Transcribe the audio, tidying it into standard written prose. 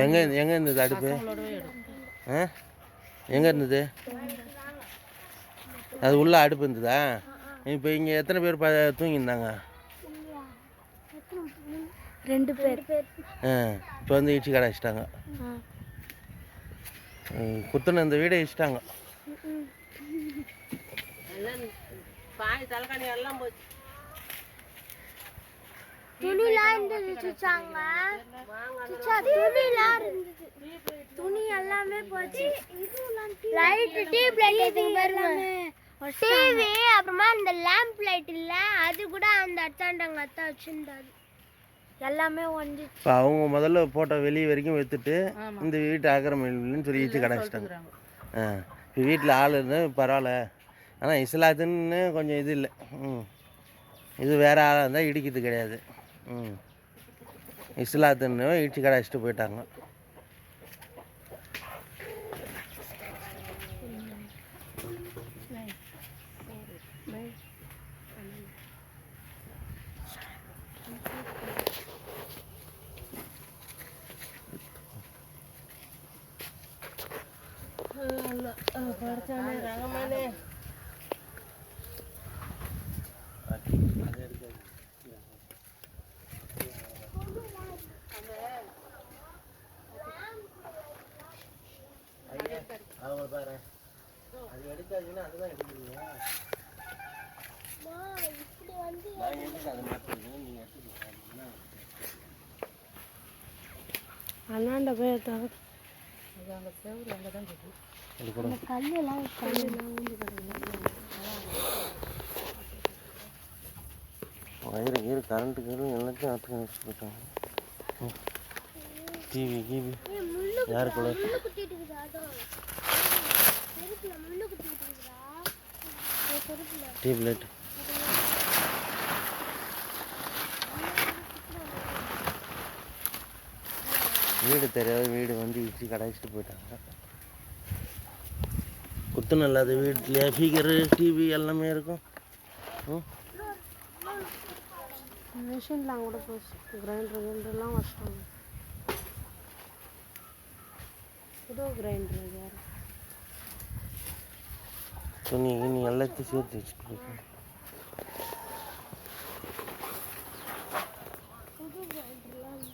எங்கே இருந்தது அடுப்பு? எங்கே இருந்தது? அது உள்ள அடுப்பு இருந்ததா? இப்போ இங்கே எத்தனை பேர் தூங்கியிருந்தாங்க? 2 பேர். இப்போ வந்து இடிச்சு கடை வச்சிட்டாங்க. குத்துன இந்த வீடை இடிச்சிட்டாங்க. துணி எல்லாமே போச்சு. லைட் டியூப் லைட் எல்லாமே டிவி அப்புறமா அந்த லேம்ப் லைட் இல்ல அது கூட அந்த அத்தாண்டாங்க அத்தா வச்சிருந்தாரு. எல்லாமே ஒண்டி. இப்போ அவங்க முதல்ல போட்டோ வெளியே வரைக்கும் வைத்துட்டு இந்த வீட்டு ஆக்கிரமிப்புன்னு சொல்லி இடிச்சு கடை வச்சிட்டாங்க. இப்போ வீட்டில் ஆள் இருந்தால் பரவாயில்ல. ஆனால் இஸ்லாத்துன்னு கொஞ்சம் இது இல்லை. இது வேறு ஆளாக இருந்தால் இடிக்கிறது கிடையாது. இஸ்லாத்துன்னு இடிச்சு கடை வச்சுட்டு போயிட்டாங்க. ரங்கமானே அவங்க பாரு அது எடுக்காதீங்கன்னா அதுதான் எடுக்கிறீங்க. நான் எதுக்கு அதை மாற்றுறீங்க? நீங்கள் எடுத்துக்கிட்டீங்கன்னா அண்ணாண்ட போய் எடுத்தாங்க. அது அங்கே செவ்வறு அங்கே தான் இருக்குது. கல்லெல்லாம் வயிறு கீறு கரண்ட்டு கீறு எல்லாத்தையும் ஆற்றுக்கு வச்சு போயிட்டாங்க. டிவி கீவி யாரு கூட டியூப்லைட் வீடு தெரியாத வீடு வந்து இடிச்சு கடைச்சிட்டு போயிட்டாங்க. குத்து நல்லாத வீட்டில் ஸ்பீக்கரு டிவி எல்லாமே இருக்கும். மிஷின்லாம் கூட போச்சு. கிரைண்டர்லாம் வச்சிட்டாங்க. புது கிரைண்டர் யார் துணி கிணி எல்லாத்தையும் சேர்த்து வச்சுட்டு போயிட்டாங்க. புது கிரைண்டர்லாம்